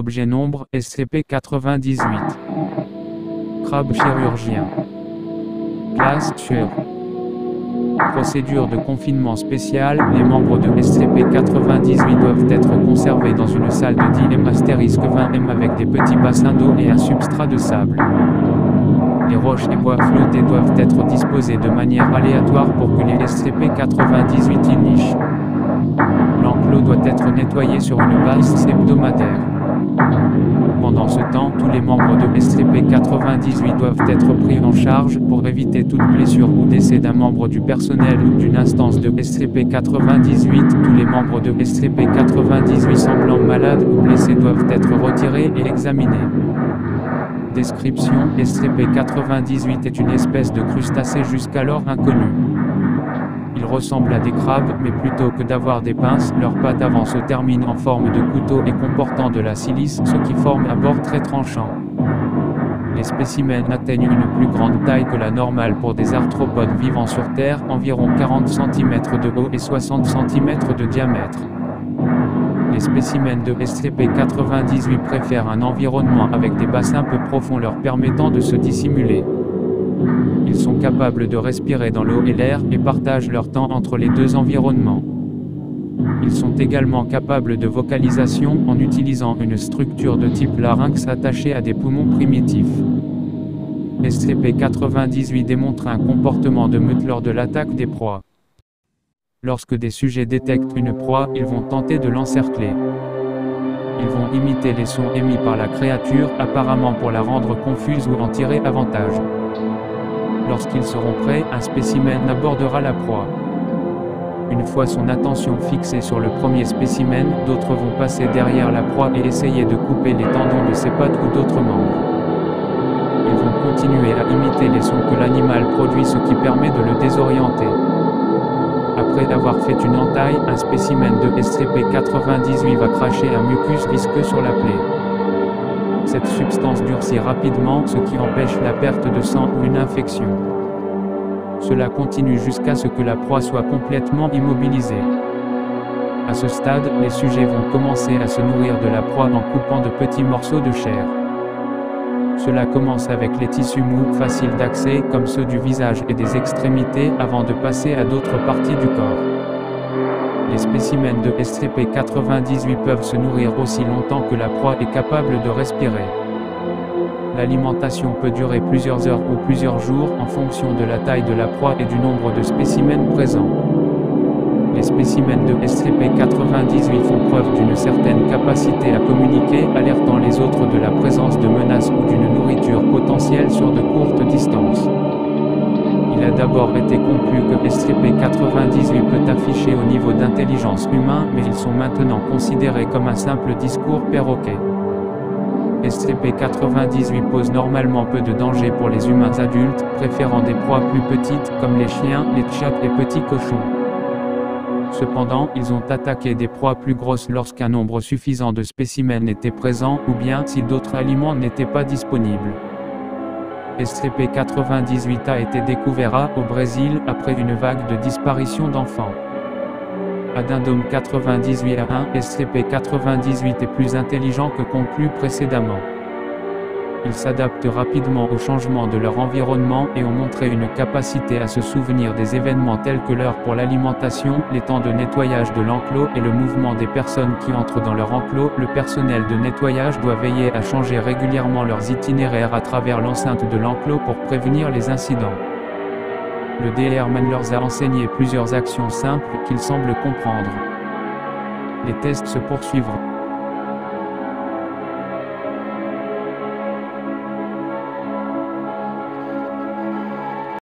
objet nombre SCP-98. Crabe chirurgien. Classe sûre. Procédure de confinement spéciale. Les membres de SCP-98 doivent être conservés dans une salle de 10M*20M avec des petits bassins d'eau et un substrat de sable. Les roches et bois flottés doivent être disposés de manière aléatoire pour que les SCP-98 y nichent. L'enclos doit être nettoyé sur une base hebdomadaire. Pendant ce temps, tous les membres de SCP-98 doivent être pris en charge pour éviter toute blessure ou décès d'un membre du personnel ou d'une instance de SCP-98. Tous les membres de SCP-98 semblant malades ou blessés doivent être retirés et examinés. Description: SCP-98 est une espèce de crustacé jusqu'alors inconnue. Ils ressemblent à des crabes, mais plutôt que d'avoir des pinces, leurs pattes avant se terminent en forme de couteau et comportant de la silice, ce qui forme un bord très tranchant. Les spécimens atteignent une plus grande taille que la normale pour des arthropodes vivant sur Terre, environ 40 cm de haut et 60 cm de diamètre. Les spécimens de SCP-98 préfèrent un environnement avec des bassins peu profonds leur permettant de se dissimuler. Ils sont capables de respirer dans l'eau et l'air et partagent leur temps entre les deux environnements. Ils sont également capables de vocalisation en utilisant une structure de type larynx attachée à des poumons primitifs. SCP-98 démontre un comportement de meute lors de l'attaque des proies. Lorsque des sujets détectent une proie, ils vont tenter de l'encercler. Ils vont imiter les sons émis par la créature, apparemment pour la rendre confuse ou en tirer avantage. Lorsqu'ils seront prêts, un spécimen abordera la proie. Une fois son attention fixée sur le premier spécimen, d'autres vont passer derrière la proie et essayer de couper les tendons de ses pattes ou d'autres membres. Ils vont continuer à imiter les sons que l'animal produit, ce qui permet de le désorienter. Après avoir fait une entaille, un spécimen de SCP-98 va cracher un mucus visqueux sur la plaie. Cette substance durcit rapidement, ce qui empêche la perte de sang ou une infection. Cela continue jusqu'à ce que la proie soit complètement immobilisée. À ce stade, les sujets vont commencer à se nourrir de la proie en coupant de petits morceaux de chair. Cela commence avec les tissus mous, faciles d'accès, comme ceux du visage et des extrémités, avant de passer à d'autres parties du corps. Les spécimens de SCP-98 peuvent se nourrir aussi longtemps que la proie est capable de respirer. L'alimentation peut durer plusieurs heures ou plusieurs jours en fonction de la taille de la proie et du nombre de spécimens présents. Les spécimens de SCP-98 font preuve d'une certaine capacité à communiquer, alertant les autres de la présence de menaces ou d'une nourriture potentielle sur de courtes distances. Il a d'abord été conclu que SCP-98 peut afficher au niveau d'intelligence humain, mais ils sont maintenant considérés comme un simple discours perroquet. SCP-98 pose normalement peu de danger pour les humains adultes, préférant des proies plus petites, comme les chiens, les chats et petits cochons. Cependant, ils ont attaqué des proies plus grosses lorsqu'un nombre suffisant de spécimens était présent, ou bien si d'autres aliments n'étaient pas disponibles. SCP-98 a été découvert au Brésil, après une vague de disparition d'enfants. Addendum 98-1, SCP-98 est plus intelligent que conclu précédemment. Ils s'adaptent rapidement aux changements de leur environnement et ont montré une capacité à se souvenir des événements tels que l'heure pour l'alimentation, les temps de nettoyage de l'enclos et le mouvement des personnes qui entrent dans leur enclos. Le personnel de nettoyage doit veiller à changer régulièrement leurs itinéraires à travers l'enceinte de l'enclos pour prévenir les incidents. Le DR-Man leur a enseigné plusieurs actions simples qu'ils semblent comprendre. Les tests se poursuivront.